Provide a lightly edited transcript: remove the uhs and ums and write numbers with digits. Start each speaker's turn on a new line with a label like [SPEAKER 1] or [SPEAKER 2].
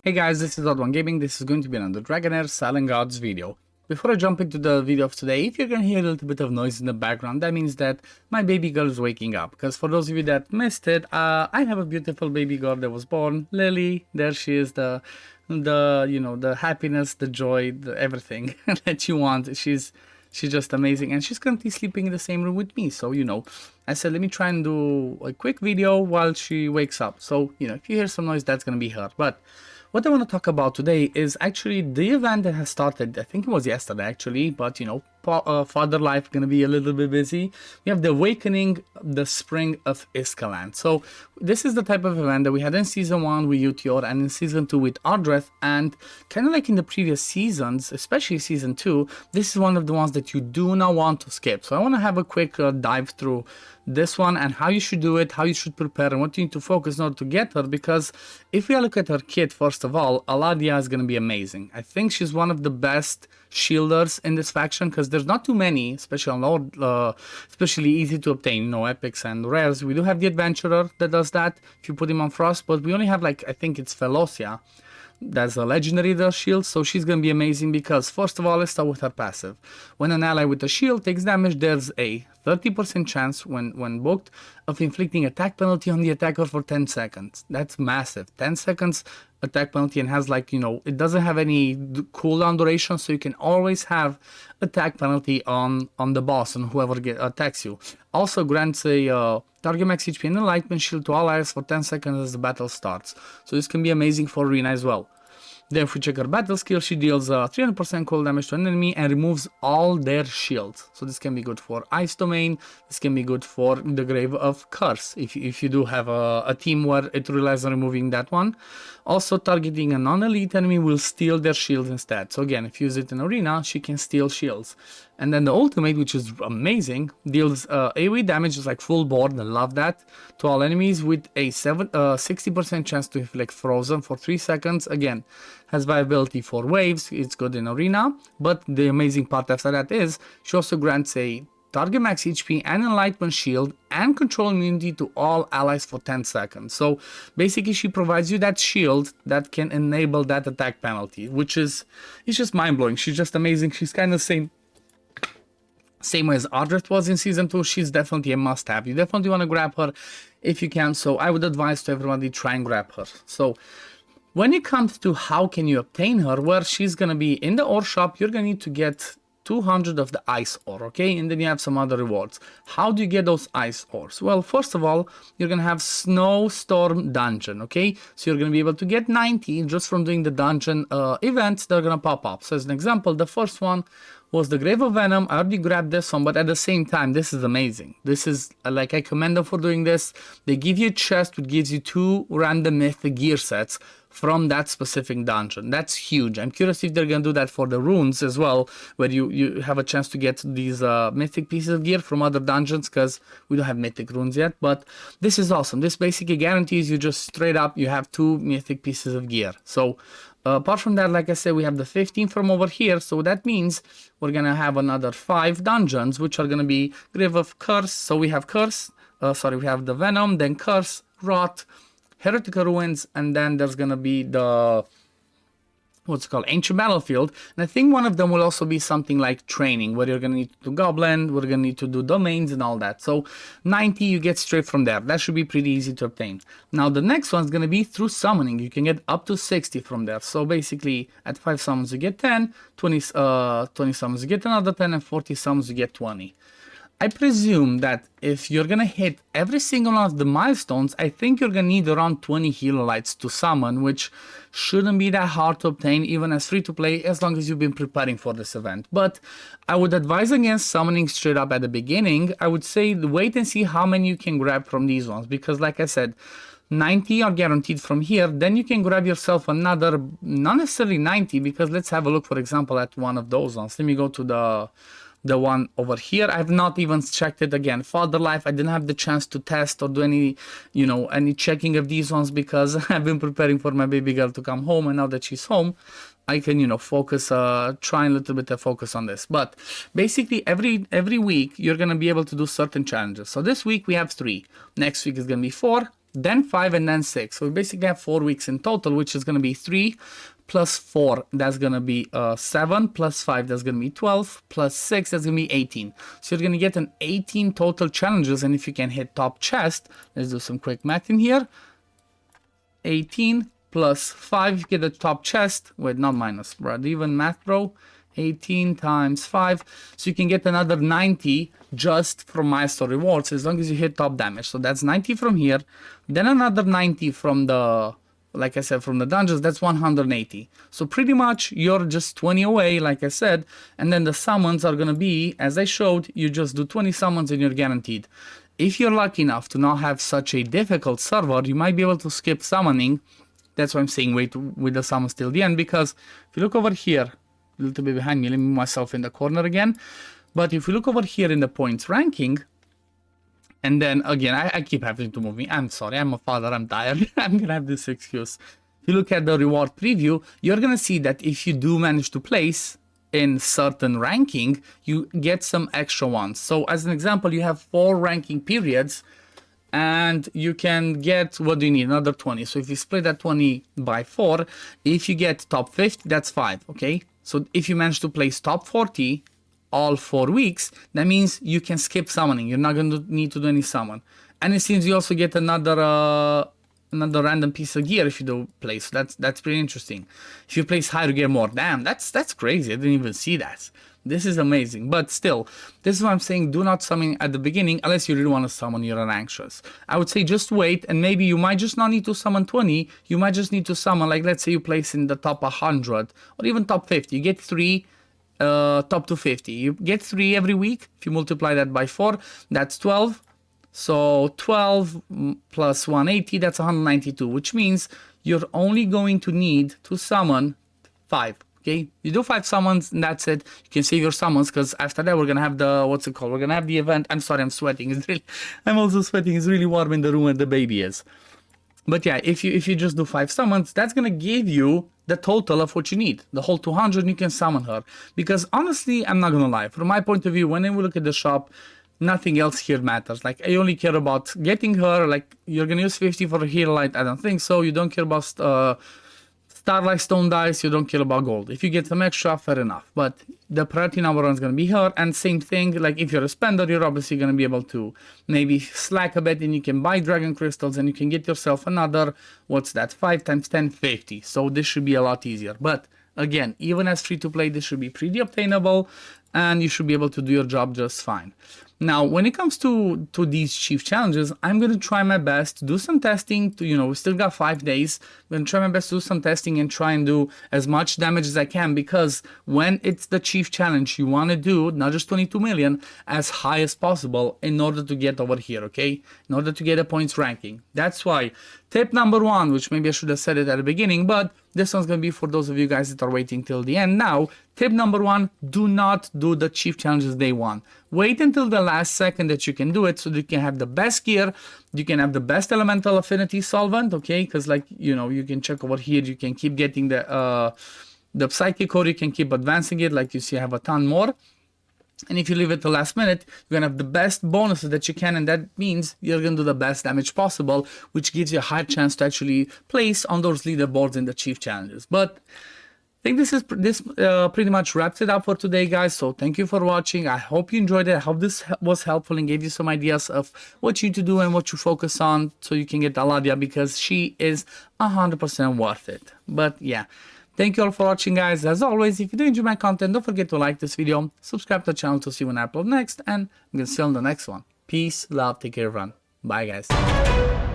[SPEAKER 1] Hey guys, this is OddOneGaming. This is going to be another Dragonheir SilentGods video. Before I jump into the video of today, if you're going to hear a little bit of noise in the background, that means that my baby girl is waking up. Because for those of you that missed it, I have a beautiful baby girl that was born, Lily. There she is, the happiness, the joy, the everything that you want. She's just amazing, and she's currently sleeping in the same room with me. So, I said, let me try and do a quick video while she wakes up. So, if you hear some noise, that's going to be her. But what I want to talk about today is actually the event that has started. I think it was yesterday actually, but Father Life going to be a little bit busy. We have the Awakening, the Spring of Iskaland. So this is the type of event that we had in Season 1 with Utior and in Season 2 with Ardreth, and kind of like in the previous seasons, especially Season 2, this is one of the ones that you do not want to skip. So I want to have a quick dive through this one and how you should do it, how you should prepare, and what you need to focus in order to get her, because if we look at her kit, first of all, Aladiah is going to be amazing. I think she's one of the best shielders in this faction, because there's not too many, especially on Lord, especially easy to obtain, epics and rares. We do have the Adventurer that does that if you put him on Frost, but we only have, like, I think it's Velocia. That's a legendary does shield, so she's gonna be amazing because first of all, let's start with her passive. When an ally with a shield takes damage, there's a 30% chance when booked of inflicting attack penalty on the attacker for 10 seconds. That's massive. 10 seconds attack penalty, and has it doesn't have any cooldown duration, so you can always have attack penalty on the boss and whoever attacks you. Also grants a target max HP and enlightenment shield to allies for 10 seconds as the battle starts. So this can be amazing for arena as well. Then if we check her battle skill, she deals 300% cold damage to an enemy and removes all their shields. So this can be good for Ice Domain, this can be good for the Grave of Curse, if you do have a team where it relies on removing that one. Also, targeting a non-elite enemy will steal their shields instead. So again, if you use it in arena, she can steal shields. And then the ultimate, which is amazing, deals AoE damage, just like full board, I love that, to all enemies with a 60% chance to inflict frozen for 3 seconds. Again, has viability for waves, it's good in arena, but the amazing part after that is she also grants a target max HP and enlightenment shield and control immunity to all allies for 10 seconds. So basically she provides you that shield that can enable that attack penalty, which is, it's just mind-blowing. She's just amazing. She's kind of same way as Ardreth was in Season 2. She's definitely a must-have. You definitely want to grab her if you can, so I would advise to everybody try and grab her. So when it comes to how can you obtain her, well, she's going to be in the ore shop. You're going to need to get 200 of the ice ore, okay? And then you have some other rewards. How do you get those ice ores? Well, first of all, you're going to have Snowstorm Dungeon, okay? So you're going to be able to get 90 just from doing the dungeon events that are going to pop up. So as an example, the first one was the Grave of Venom. I already grabbed this one, but at the same time, this is amazing. This is, like, I commend them for doing this. They give you a chest which gives you 2 random mythic gear sets from that specific dungeon. That's huge. I'm curious if they're gonna do that for the runes as well, where you have a chance to get these mythic pieces of gear from other dungeons, because we don't have mythic runes yet. But this is awesome. This basically guarantees you just straight up you have 2 mythic pieces of gear. So apart from that, like I said, we have the 15 from over here, so that means we're gonna have another 5 dungeons, which are gonna be Grave of Curse. So we have Curse, we have the Venom, then Curse, Rot, Heretical Ruins, and then there's gonna be the Ancient Battlefield. And I think one of them will also be something like Training, where you're gonna need to do Goblin, we're gonna need to do Domains and all that. So 90 you get straight from there. That should be pretty easy to obtain. Now the next one's gonna be through summoning. You can get up to 60 from there. So basically at 5 summons you get 10, 20 summons you get another 10, and 40 summons you get 20. I presume that if you're gonna hit every single one of the milestones, I think you're gonna need around 20 healer lights to summon, which shouldn't be that hard to obtain even as free to play, as long as you've been preparing for this event. But I would advise against summoning straight up at the beginning. I would say wait and see how many you can grab from these ones, because like I said, 90 are guaranteed from here. Then you can grab yourself another, not necessarily 90, because let's have a look, for example, at one of those ones. Let me go to the one over here. I've not even checked it again. Father Life, I didn't have the chance to test or do any, any checking of these ones, because I've been preparing for my baby girl to come home, and now that she's home, I can, focus, try a little bit of focus on this. But basically every week you're going to be able to do certain challenges. So this week we have 3. Next week is going to be 4. then 5, and then 6. So we basically have 4 weeks in total, which is going to be 3 plus 4, that's going to be 7, plus 5, that's going to be 12, plus 6, that's going to be 18. So you're going to get an 18 total challenges, and if you can hit top chest, let's do some quick math in here. 18 plus 5, you get the top chest, wait, not minus, bro, even math, bro. 18 times 5, so you can get another 90 just from milestone rewards as long as you hit top damage. So that's 90 from here, then another 90 from the, like I said, from the dungeons. That's 180. So pretty much you're just 20 away, like I said, and then the summons are gonna be, as I showed, you just do 20 summons and you're guaranteed. If you're lucky enough to not have such a difficult server, you might be able to skip summoning. That's why I'm saying wait with the summons till the end, because if you look over here, a little bit behind me, let me move myself in the corner again. But if we look over here in the points ranking, and then again, I keep having to move me. I'm sorry, I'm a father, I'm tired. I'm gonna have this excuse. If you look at the reward preview, you're gonna see that if you do manage to place in certain ranking, you get some extra ones. So as an example, you have 4 ranking periods, and you can get, what do you need, another 20. So if you split that 20 by 4, if you get top 50, that's 5, okay? So if you manage to place top 40 all 4 weeks, that means you can skip summoning. You're not going to need to do any summon. And it seems you also get another random piece of gear if you do place. So that's pretty interesting. If you place higher gear more, damn, that's crazy. I didn't even see that. This is amazing. But still, this is what I'm saying. Do not summon at the beginning unless you really want to summon. You're anxious. I would say just wait, and maybe you might just not need to summon 20. You might just need to summon, like, let's say you place in the top 100 or even top 50. You get 3 top to 50. You get 3 every week. If you multiply that by 4, that's 12. So 12 plus 180, that's 192, which means you're only going to need to summon 5. Okay, you do 5 summons and that's it. You can save your summons, because after that we're gonna have the, what's it called? We're gonna have the event. I'm sorry, I'm sweating. It's really, I'm also sweating. It's really warm in the room where the baby is. But yeah, if you just do 5 summons, that's gonna give you the total of what you need. The whole 200, you can summon her. Because honestly, I'm not gonna lie. From my point of view, when we look at the shop, nothing else here matters. Like, I only care about getting her. Like, you're gonna use 50 for a heal light. I don't think so. You don't care about Starlight Stone dice, you don't care about gold. If you get some extra, fair enough. But the priority number 1 is going to be her. And same thing, like if you're a spender, you're obviously going to be able to maybe slack a bit, and you can buy dragon crystals and you can get yourself another, what's that, 5 times 10, 50. So this should be a lot easier. But again, even as free to play, this should be pretty obtainable, and you should be able to do your job just fine. Now, when it comes to these chief challenges, I'm going to try my best to do some testing. We still got 5 days. I'm going to try my best to do some testing and try and do as much damage as I can, because when it's the chief challenge, you want to do not just 22 million, as high as possible in order to get over here, okay? In order to get a points ranking. That's why tip number 1, which maybe I should have said it at the beginning, but this one's going to be for those of you guys that are waiting till the end. Now, tip number 1, do not do the chief challenges day 1. Wait until the last second that you can do it, so that you can have the best gear, you can have the best elemental affinity solvent, okay? Because, like, you can check over here, you can keep getting the psychic core, you can keep advancing it, like you see I have a ton more. And if you leave it to last minute, you're going to have the best bonuses that you can, and that means you're going to do the best damage possible, which gives you a high chance to actually place on those leaderboards in the chief challenges. But I think this pretty much wraps it up for today, guys. So thank you for watching. I hope you enjoyed it. I hope this was helpful and gave you some ideas of what you need to do and what you focus on so you can get Aladiah, because she is 100% worth it. But yeah, thank you all for watching, guys. As always, if you do enjoy my content, don't forget to like this video, subscribe to the channel to see when I upload next, and I'm going to see you on the next one. Peace, love, take care, everyone. Bye, guys.